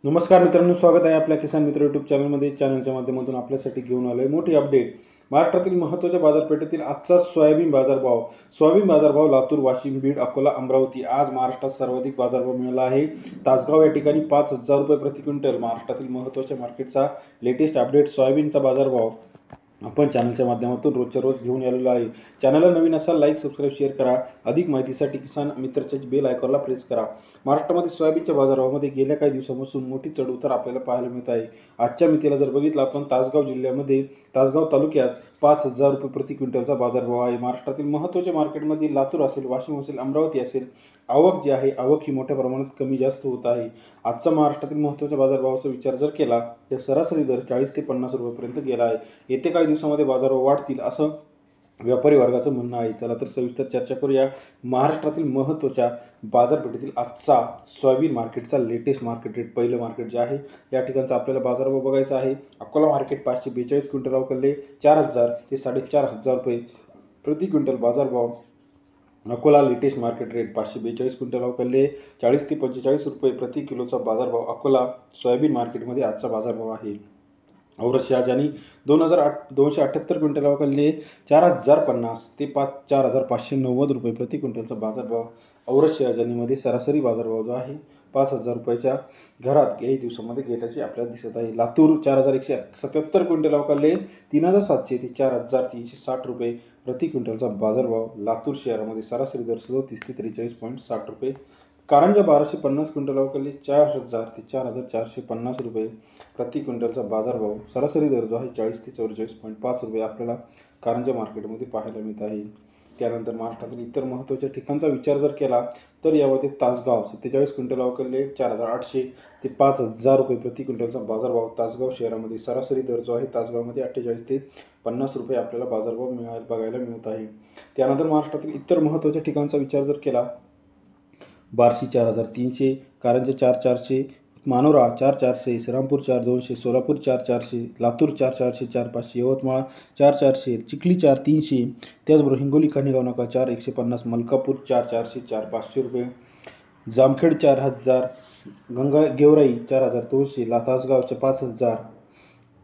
नमस्कार मित्रांनो, स्वागत आहे आपल्या किसान मित्र यूट्यूब चॅनलमध्ये. चॅनलच्या माध्यमातून आपल्यासाठी घेऊन आलो आहे मोठी अपडेट. महाराष्ट्रातील महत्त्वाच्या बाजारपेठेतील आजचा सोयाबीन बाजारभाव लातूर, वाशिम, बीड, अकोला, अमरावती. आज महाराष्ट्रात सर्वाधिक बाजारभाव मिळाला आहे. तासगाव या ठिकाणी 5,000 रुपये प्रति क्विंटल. महाराष्ट्रातील महत्त्वाच्या मार्केटचा लेटेस्ट अपडेट सोयाबीनचा बाजारभाव आपण चॅनलच्या माध्यमातून रोजच्या रोज घेऊन आलेलो आहे. चॅनलला नवीन असाल लाईक, सबस्क्राईब, शेअर करा. अधिक माहितीसाठी किसान मित्रच्या बेल आयकॉनला प्रेस करा. महाराष्ट्रामध्ये सोयाबीनच्या बाजारामध्ये गेल्या काही दिवसांपासून मोठी चढउतार आपल्याला पाहायला मिळत आहे. आजच्या मितीला जर बघितलं आपण, तासगाव जिल्ह्यामध्ये तासगाव तालुक्यात 5,000 रुपये प्रति क्विंटलचा बाजारभाव आहे. महाराष्ट्रातील महत्त्वाच्या मार्केटमध्ये लातूर असेल, वाशिम असेल, अमरावती असेल, आवक जी आहे आवक ही मोठ्या प्रमाणात कमी जास्त होत आहे. आजचा महाराष्ट्रातील महत्त्वाच्या बाजारभावाचा विचार जर केला तर सरासरी दर 40 ते 50 रुपयेपर्यंत गेला आहे. येते काही दिवसामध्ये बाजारभाव वाढतील असं व्यापारी वर्गाचं म्हणणं आहे. चला तर सविस्तर चर्चा करूया महाराष्ट्रातील महत्त्वाच्या बाजारपेठेतील आजचा सोयाबीन मार्केटचा लेटेस्ट मार्केट रेट. पहिलं मार्केट जे आहे या ठिकाणचा आपल्याला बाजारभाव बघायचा आहे. अकोला मार्केट 542 क्विंटल अवकलले 4,000 ते 4,500 रुपये प्रति क्विंटल बाजारभाव. Akola latest market rate 542 quintal अवकलले 40 ते 45 रुपये प्रति किलोचा बाजारभाव अकोला सोयाबीन मार्केटमध्ये आजचा बाजारभाव आहे. औरत शहाजानी 2,278 क्विंटल अवकलले 4,050 ते 4,590 रुपये प्रति क्विंटलचा बाजारभाव. औरत शहाजानीमध्ये सरासरी बाजारभाव जो आहे 5,000 रुपयाच्या घरात काही दिवसामध्ये गेल्याचे आपल्याला दिसत आहे. लातूर 4,177 क्विंटल अवकलले 3,700 ते 4,360 रुपये प्रति क्विंटलचा बाजारभाव. लातूर शहरामध्ये सरासरी दर 37 ते 43.60 रुपये. कारंजा 1,250 क्विंटल अवकलले 4,000 ते 4,450 रुपये प्रति क्विंटलचा बाजारभाव. सरासरी दर जो आहे 40 ते 44.5 रुपये आपल्याला कारंजा मार्केटमध्ये पाहायला मिळत आहे. त्यानंतर महाराष्ट्रातील इतर महत्त्वाच्या ठिकाणचा विचार जर केला तर यामध्ये तासगाव 47 क्विंटल अवकलले 4,800 ते 5,000 रुपये प्रति क्विंटलचा बाजारभाव. तासगाव शहरामध्ये सरासरी दर जो आहे तासगावमध्ये 48 ते 50 रुपये आपल्याला बाजारभाव बघायला मिळत आहे. त्यानंतर महाराष्ट्रातील इतर महत्त्वाच्या ठिकाणचा विचार जर केला, बार्शी 4,300, कारंजा 4,400, मानोरा 4,400, श्रीरामपूर 4,200, सोलापूर 4,400, लातूर 4,400, 4,500, यवतमाळ 4,400, चिखली 4,300, त्याचबरोबर हिंगोली खानेगाव नाका 4,150, मलकापूर 4,400, 4,500 रुपये, जामखेड 4,000, गेवराई 4,200, तासगावच्या 5,000,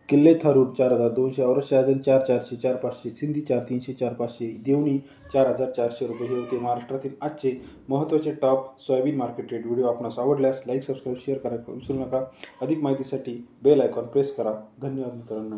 किल्ले थारूर 4,200, औरत शहाजानी 4,400, 4,500, सिंधी 4,300, 4,500, देवणी 4,400 रुपये. हे होते महाराष्ट्रातील आजचे महत्त्वाचे top soybean market rate. Video आपणास आवडल्यास लाईक, सबस्क्राईब, शेअर करा विसरू नका. अधिक माहितीसाठी बेल आयकॉन प्रेस करा. धन्यवाद मित्रांनो.